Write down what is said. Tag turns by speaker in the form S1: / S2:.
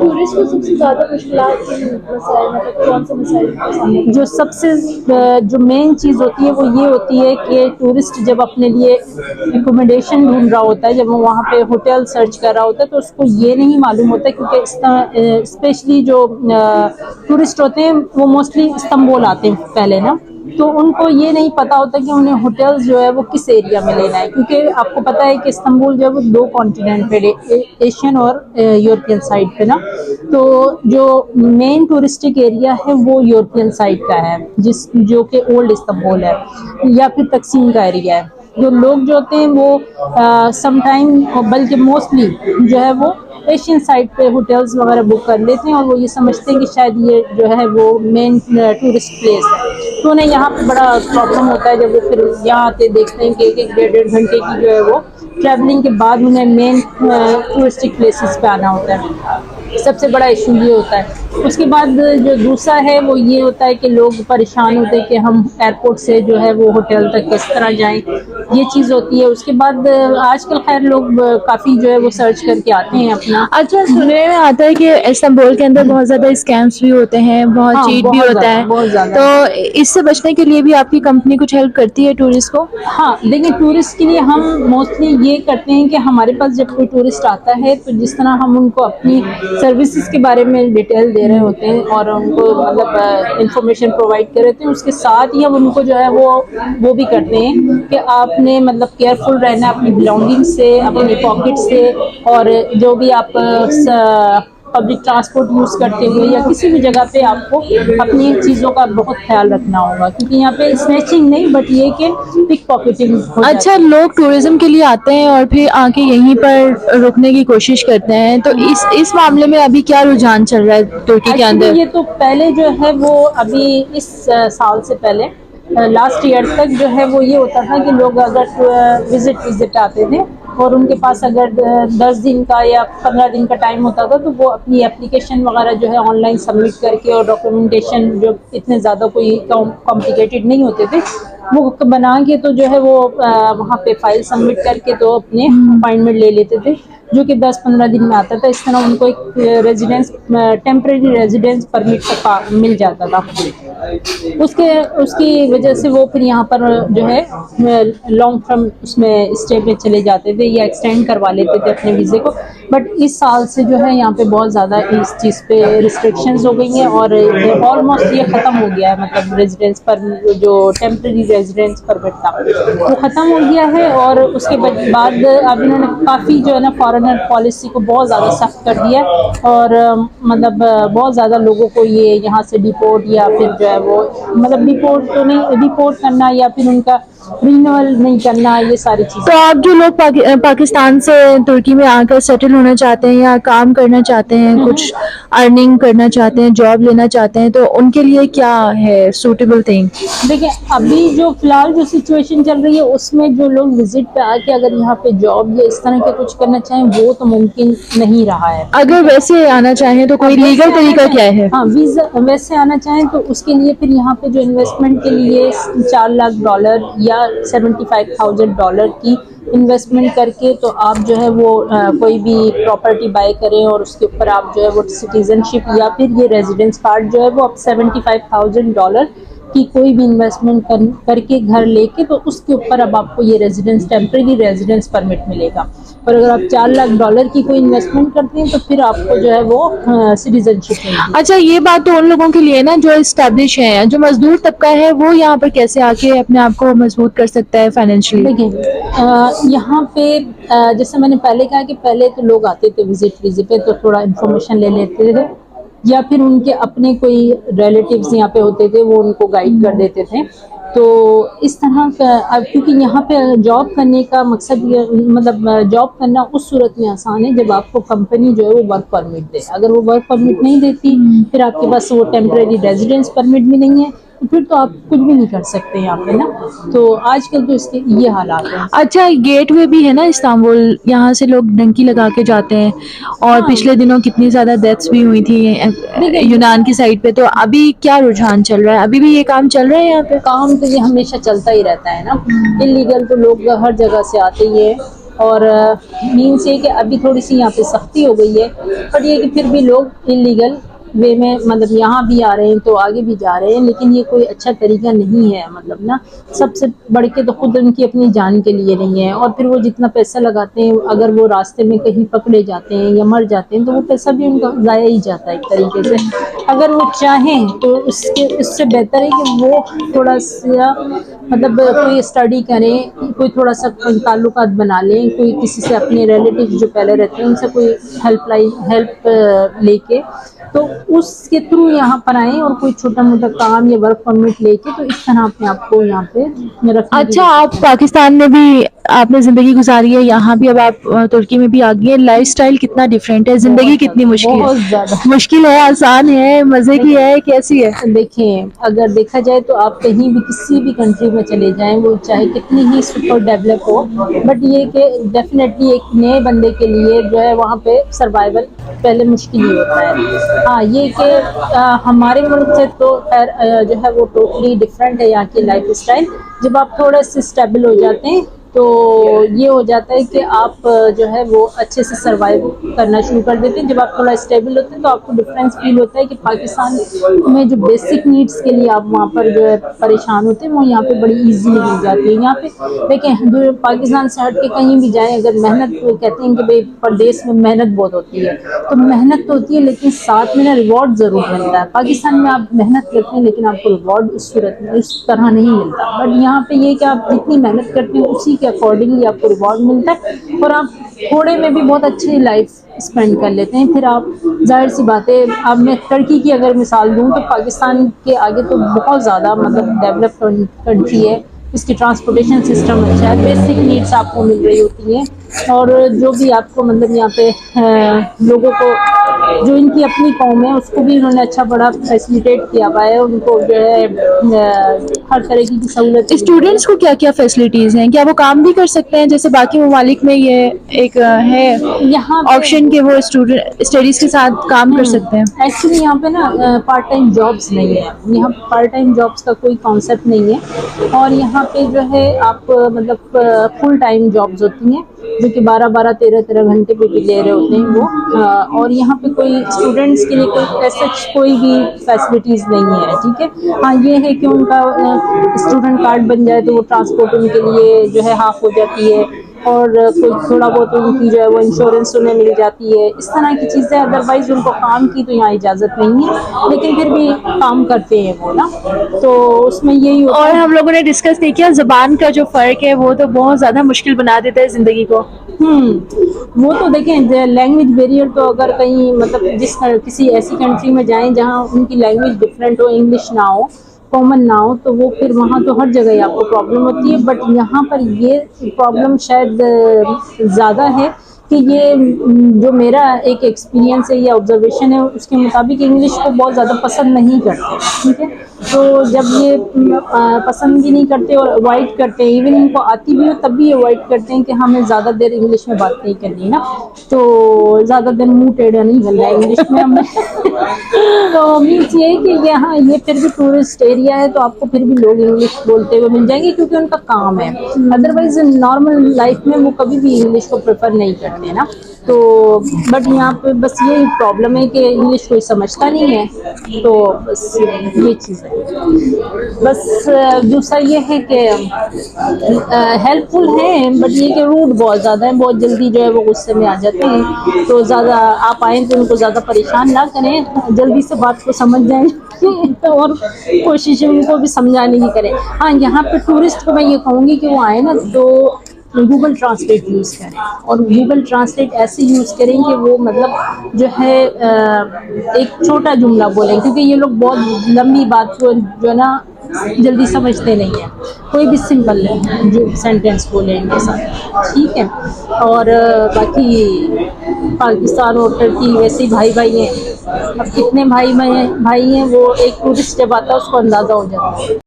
S1: Tourist کو سب سے زیادہ مشکلات مسائل مطلب کون سے مسائل کا سامنا؟
S2: جو سب سے جو مین چیز ہوتی ہے وہ یہ ہوتی ہے کہ ٹورسٹ جب اپنے لیے ایکوموڈیشن ڈھونڈ رہا ہوتا ہے، جب وہ وہاں پہ ہوٹل سرچ کر رہا ہوتا ہے تو اس کو یہ نہیں معلوم ہوتا کیونکہ اسپیشلی جو ٹورسٹ ہوتے ہیں وہ موسٹلی استنبول آتے ہیں پہلے نا، تو ان کو یہ نہیں پتا ہوتا کہ انہیں ہوٹلز جو ہے وہ کس ایریا میں لینا ہے، کیونکہ آپ کو پتا ہے کہ استنبول جو ہے وہ دو کانٹیننٹ پہ، ایشین اور یورپین سائڈ پہ نا، تو جو مین ٹورسٹک ایریا ہے وہ یورپین سائڈ کا ہے، جو کہ اولڈ استنبول ہے یا پھر تقسیم کا ایریا ہے۔ جو لوگ جو ہوتے ہیں وہ سم ٹائم بلکہ موسٹلی جو ہے وہ ایشین سائڈ پہ ہوٹلز وغیرہ بک کر لیتے ہیں، اور وہ یہ سمجھتے ہیں کہ شاید یہ جو ہے وہ مین ٹورسٹ پلیس ہے، تو انہیں یہاں پہ بڑا پرابلم ہوتا ہے جب وہ پھر یہاں آتے دیکھتے ہیں کہ ایک ڈیڑھ گھنٹے کی جو ہے وہ ٹریولنگ کے بعد انہیں مین ٹورسٹک پلیسز پہ آنا ہوتا ہے۔ سب سے بڑا ایشو یہ ہوتا ہے۔ اس کے بعد جو دوسرا ہے وہ یہ ہوتا ہے کہ لوگ پریشان ہوتے ہیں کہ ہم ایئرپورٹ سے جو ہے وہ ہوٹل تک کس طرح جائیں، یہ چیز ہوتی ہے۔ اس کے بعد آج کل خیر لوگ کافی جو ہے وہ سرچ کر کے آتے ہیں اپنا۔
S1: اچھا، سننے میں آتا ہے کہ استنبول کے اندر بہت زیادہ اسکیمس بھی ہوتے ہیں، بہت
S2: ہاں
S1: چیٹ بھی
S2: بہت
S1: ہوتا
S2: زیادہ
S1: ہے،
S2: بہت زیادہ۔
S1: تو اس سے بچنے کے لیے بھی آپ کی کمپنی کچھ ہیلپ کرتی ہے ٹورسٹ کو؟
S2: ہاں دیکھیں، ٹورسٹ کے لیے ہم موسٹلی یہ کرتے ہیں کہ ہمارے پاس جب کوئی ٹورسٹ آتا ہے تو جس طرح ہم ان کو اپنی سروسز کے بارے میں ڈیٹیل دے رہے ہوتے ہیں اور ان کو مطلب انفارمیشن پرووائڈ کر رہے ہیں، اس کے ساتھ ہی ہم ان کو جو ہے وہ بھی کرتے ہیں کہ آپ نے مطلب کیئرفل رہنا اپنی بلانگنگ سے، اپنی پاکٹ سے، اور جو بھی آپ پبلک ٹرانسپورٹ یوز کرتے ہوئے یا کسی بھی جگہ پہ آپ کو اپنی چیزوں کا بہت خیال رکھنا ہوگا، کیونکہ یہاں پہ اسنیچنگ نہیں بٹ یہ کہ پک پاکٹنگ ہو جاتی
S1: اچھا،
S2: ہے۔
S1: لوگ ٹورزم کے لیے آتے ہیں اور پھر آ کے یہیں پر رکنے کی کوشش کرتے ہیں، تو اس معاملے میں ابھی کیا رجحان چل رہا ہے ترکی کے
S2: ایکچولی
S1: اندر؟
S2: یہ تو پہلے جو ہے وہ ابھی اس سال سے پہلے لاسٹ ایئر تک جو ہے وہ یہ ہوتا تھا کہ لوگ اگر وزٹ آتے تھے اور ان کے پاس اگر 10 دن کا یا 15 دن کا ٹائم ہوتا تھا تو وہ اپنی اپلیکیشن وغیرہ جو ہے آن لائن سبمٹ کر کے، اور ڈاکیومنٹیشن جو اتنے زیادہ کوئی کمپلیکیٹڈ نہیں ہوتے تھے وہ بنا کے، تو جو ہے وہ وہاں پہ فائل سبمٹ کر کے تو اپنے اپائنٹمنٹ لے لیتے تھے، جو کہ 10-15 دن میں آتا تھا۔ اس طرح ان کو ایک ریزیڈینس ٹیمپریری ریزیڈینس پرمٹ مل جاتا تھا۔ اس کی وجہ سے وہ پھر یہاں پر جو ہے لانگ ٹرم اس میں اسٹے پہ چلے جاتے تھے یا ایکسٹینڈ کروا لیتے تھے اپنے ویزے کو، بٹ اس سال سے جو ہے یہاں پہ بہت زیادہ اس چیز پہ ریسٹرکشنز ہو گئی ہیں اور آلموسٹ یہ ختم ہو گیا ہے، مطلب ریزیڈینس پر جو ٹیمپریری ریزیڈینس پرمٹ تھا وہ ختم ہو گیا ہے، اور اس کے بعد اب انہوں نے کافی جو ہے نا فارنر پالیسی کو بہت زیادہ سخت کر دیا ہے، اور مطلب بہت زیادہ لوگوں کو یہ یہاں سے ڈیپورٹ یا پھر جو ہے وہ مطلب ڈیپورٹ تو نہیں، ڈیپورٹ کرنا یا پھر ان کا رینول نہیں کرنا، یہ ساری چیزیں۔
S1: تو آپ جو لوگ پاکستان سے ترکی میں آ کر سیٹل ہونا چاہتے ہیں یا کام کرنا چاہتے ہیں، کچھ ارننگ کرنا چاہتے ہیں، جاب لینا چاہتے ہیں، تو ان کے لیے کیا ہے سوٹیبل تھنگ؟
S2: دیکھیں، ابھی جو فی الحال جو سچویشن چل رہی ہے اس میں جو لوگ وزٹ پہ آ کے اگر یہاں پہ جاب یا اس طرح کے کچھ کرنا چاہیں وہ تو ممکن نہیں رہا ہے۔
S1: اگر ویسے آنا چاہیں تو کوئی لیگل طریقہ کیا ہے؟
S2: ہاں، ویزا ویسے آنا چاہیں تو اس کے لیے پھر یہاں پہ جو انویسٹمنٹ کے لیے $4 لاکھ یا $75,000 کی انویسٹمنٹ کر کے تو آپ جو ہے وہ کوئی بھی پراپرٹی بائی کریں، اور اس کے اوپر آپ جو ہے وہ سٹیزن شپ یا پھر یہ ریزیڈنس کارڈ جو ہے وہ آپ $75,000 کی کوئی بھی انویسٹمنٹ کر کے گھر لے کے تو اس کے اوپر اب آپ کو یہ ریزیڈنس ٹیمپریری ریزیڈنس پرمٹ ملے گا، اور اگر آپ $4 لاکھ کی کوئی انویسٹمنٹ کرتے ہیں تو پھر آپ کو جو ہے وہ سٹیزن شپ ملے گی۔
S1: اچھا، یہ بات تو ان لوگوں کے لیے نا جو اسٹیبلش ہیں، جو مزدور طبقہ ہے وہ یہاں پر کیسے آ کے اپنے آپ کو مضبوط کر سکتا ہے فائنینشلی؟
S2: دیکھیں، یہاں پہ جیسے میں نے پہلے کہا کہ پہلے تو لوگ آتے تھے وزٹ پہ تو تھوڑا انفارمیشن لے لیتے تھے، یا پھر ان کے اپنے کوئی ریلیٹیوز یہاں پہ ہوتے تھے وہ ان کو گائیڈ کر دیتے تھے، تو اس طرح کا کیونکہ یہاں پہ جاب کرنے کا مقصد یہ مطلب جاب کرنا اس صورت میں آسان ہے جب آپ کو کمپنی جو ہے وہ ورک پرمٹ دے، اگر وہ ورک پرمٹ نہیں دیتی پھر آپ کے پاس وہ ٹیمپریری ریزیڈنس پرمٹ بھی نہیں ہے تو پھر تو آپ کچھ بھی نہیں کر سکتے یہاں پہ نا، تو آج کل تو اس کے یہ حالات ہیں۔
S1: اچھا، گیٹ وے بھی ہے نا استنبول، یہاں سے لوگ ڈنکی لگا کے جاتے ہیں، اور پچھلے دنوں کتنی زیادہ ڈیتھس بھی ہوئی تھی یونان کی سائڈ پہ، تو ابھی کیا رجحان چل رہا ہے؟ ابھی بھی یہ کام چل رہا ہے یہاں پہ؟
S2: کام تو یہ ہمیشہ چلتا ہی رہتا ہے نا، انلیگل تو لوگ ہر جگہ سے آتے ہی ہیں، اور مینس یہ کہ ابھی تھوڑی سی یہاں پہ سختی ہو گئی ہے، پر یہ کہ پھر بھی لوگ انلیگل وے میں مطلب یہاں بھی آ رہے ہیں تو آگے بھی جا رہے ہیں، لیکن یہ کوئی اچھا طریقہ نہیں ہے. مطلب نا سب سے بڑھ کے تو خود ان کی اپنی جان کے لیے نہیں ہے، اور پھر وہ جتنا پیسہ لگاتے ہیں اگر وہ راستے میں کہیں پکڑے جاتے ہیں یا مر جاتے ہیں تو وہ پیسہ بھی ان کا ضائع ہی جاتا ہے ایک طریقے سے. اگر وہ چاہیں تو اس سے بہتر ہے کہ وہ تھوڑا سا مطلب کوئی اسٹڈی کریں، کوئی تھوڑا سا تعلقات بنا لیں، کوئی کسی سے اپنے ریلیٹیو جو پہلے رہتے ہیں ان سے کوئی ہیلپ لے کے تو اس کے تھرو یہاں پر آئیں، اور کوئی چھوٹا موٹا کام یا ورک پرمٹ لے کے تو اس طرح اپنے آپ کو یہاں پہ رکھنے کی
S1: اچھا،
S2: کوشش
S1: آپ
S2: کریں.
S1: پاکستان میں بھی آپ نے زندگی گزاری ہے، یہاں بھی اب آپ ترکی میں بھی آ گئی ہیں. لائف سٹائل کتنا ڈفرینٹ ہے، زندگی کتنی مشکل
S2: بہت زیادہ.
S1: مشکل ہے، آسان ہے، مزے کی ہے، کیسی ہے؟
S2: دیکھیں اگر دیکھا جائے تو آپ کہیں بھی کسی بھی کنٹری میں چلے جائیں، وہ چاہے کتنی ہی سپر ڈیولپ ہو، بٹ یہ کہ ڈیفینیٹلی ایک نئے بندے کے لیے جو ہے وہاں پہ سروائیول پہلے مشکل ہی ہوتا ہے. ہاں یہ کہ ہمارے ملک سے تو خیر جو ہے وہ ٹوٹلی ڈفرینٹ ہے یہاں کی لائف اسٹائل. جب آپ تھوڑے سے اسٹیبل ہو جاتے ہیں تو یہ ہو جاتا ہے کہ آپ جو ہے وہ اچھے سے سروائیو کرنا شروع کر دیتے ہیں. جب آپ تھوڑا اسٹیبل ہوتے ہیں تو آپ کو ڈفرینس فیل ہوتا ہے کہ پاکستان میں جو بیسک نیڈس کے لیے آپ وہاں پر جو ہے پریشان ہوتے ہیں وہ یہاں پہ بڑی ایزیلی مل جاتی ہے. یہاں پہ دیکھیں پاکستان سے ہٹ کے کہیں بھی جائیں، اگر محنت کہتے ہیں کہ بھائی پردیس میں محنت بہت ہوتی ہے، تو محنت تو ہوتی ہے لیکن ساتھ میں نا ریوارڈ ضرور ملتا ہے. پاکستان میں آپ محنت کرتے ہیں لیکن آپ کو ریوارڈ اس صورت میں اس طرح نہیں ملتا، بٹ یہاں پہ یہ کہ آپ جتنی محنت کرتے ہیں اسی کے اکارڈنگلی آپ کو ریوارڈ ملتا ہے، اور آپ تھوڑے میں بھی بہت اچھی لائف اسپینڈ کر لیتے ہیں. پھر آپ ظاہر سی بات ہے، اب میں ترکی کی اگر مثال دوں تو پاکستان کے آگے تو بہت زیادہ مطلب ڈیولپ کنٹری ہے. اس کی ٹرانسپورٹیشن سسٹم اچھا ہے، بیسک نیڈس آپ کو مل رہی ہوتی ہیں، اور جو بھی آپ کو مطلب یہاں پہ لوگوں کو جو ان کی اپنی قوم ہے اس کو بھی انہوں نے اچھا بڑا فیسیلیٹیٹ کیا ہوا ہے. ان کو جو ہے ہر طرح کی سہولتیں مل رہی
S1: اسٹوڈینٹس
S2: ہے.
S1: کو کیا کیا فیسلٹیز ہیں؟ کیا وہ کام بھی کر سکتے ہیں جیسے باقی ممالک میں یہ ایک ہے
S2: یہاں پہ
S1: آپشن کہ وہ اسٹڈیز کے ساتھ کام کر سکتے ہیں؟
S2: ایکچولی یہاں پہ نا پارٹ ٹائم جابس نہیں ہے، یہاں پارٹ ٹائم جابس کا کوئی کانسیپٹ نہیں ہے، اور یہاں پہ جو ہے آپ مطلب فل ٹائم جابس ہوتی ہیں جو کہ 12-13 گھنٹے پہ بھی لے رہے ہوتے ہیں وہ. اور یہاں پہ کوئی اسٹوڈینٹس کے لیے کوئی ایسا کوئی بھی فیسلٹیز نہیں ہے. ٹھیک ہے، ہاں یہ ہے کہ ان کا اسٹوڈنٹ کارڈ بن جائے تو وہ ٹرانسپورٹ ان کے لیے جو ہے ہاف ہو جاتی ہے، اور کوئی تھوڑا بہت ان کی جو ہے وہ انشورنس انہیں مل جاتی ہے، اس طرح کی چیزیں. ادروائز ان کو کام کی تو یہاں اجازت نہیں ہے، لیکن پھر بھی کام کرتے ہیں وہ نا، تو اس میں یہی ہوتا
S1: اور
S2: ہے.
S1: ہم لوگوں نے ڈسکس نہیں کیا زبان کا جو فرق ہے وہ تو بہت زیادہ مشکل بنا دیتا ہے زندگی کو.
S2: وہ تو دیکھیں لینگویج بیریئر تو اگر کہیں مطلب کسی ایسی کنٹری میں جائیں جہاں ان کی لینگویج ڈفرینٹ ہو، انگلش نہ ہو، کامن نہ ہو، تو وہ پھر وہاں تو ہر جگہ ہی آپ کو پرابلم ہوتی ہے. بٹ یہاں پر یہ پرابلم شاید زیادہ ہے کہ یہ جو میرا ایک ایکسپیرینس ہے یا آبزرویشن ہے اس کے مطابق انگلش کو بہت زیادہ پسند نہیں کرتے. ٹھیک ہے، تو جب یہ پسند بھی نہیں کرتے اور اوائڈ کرتے ہیں، ایون ان کو آتی بھی ہو تب بھی اوائڈ کرتے ہیں کہ ہمیں زیادہ دیر انگلش میں بات نہیں کرنی نا، تو زیادہ دیر منہ ٹیڑھا نہیں کرنا ہے انگلش میں ہمیں. تو مینس یہ ہے کہ یہاں یہ پھر بھی ٹورسٹ ایریا ہے تو آپ کو پھر بھی لوگ انگلش بولتے ہوئے مل جائیں گے کیونکہ ان کا کام ہے. ادروائز نارمل لائف میں وہ کبھی بھی انگلش کو پریفر نہیں کرتے نا. تو بٹ یہاں پہ بس یہی پرابلم ہے کہ انگلش کوئی سمجھتا نہیں ہے، تو بس یہ چیز ہے. بس دوسرا یہ ہے کہ ہیلپ فل ہے، بٹ یہ کہ روڈ بہت زیادہ ہے، بہت جلدی جو ہے وہ غصے میں آ جاتے ہیں. تو زیادہ آپ آئیں تو ان کو زیادہ پریشان نہ کریں، جلدی سے بات کو سمجھ جائیں اور کوشش ان کو بھی سمجھانے کی کریں. ہاں یہاں پہ ٹورسٹ کو میں یہ کہوں گی کہ وہ آئے نا تو گوگل ٹرانسلیٹ یوز کریں، اور گوگل ٹرانسلیٹ ایسے یوز کریں کہ وہ مطلب جو ہے ایک چھوٹا جملہ بولیں، کیونکہ یہ لوگ بہت لمبی بات کو جو ہے نا جلدی سمجھتے نہیں ہیں. کوئی بھی سمپل جو سینٹینس بولیں ان کے ساتھ. ٹھیک ہے، اور باقی پاکستان اور ٹرکی ویسے بھائی بھائی ہیں. اب کتنے بھائی ہیں وہ ایک ٹورسٹ جب آتا ہے اس کو اندازہ ہو جاتا ہے.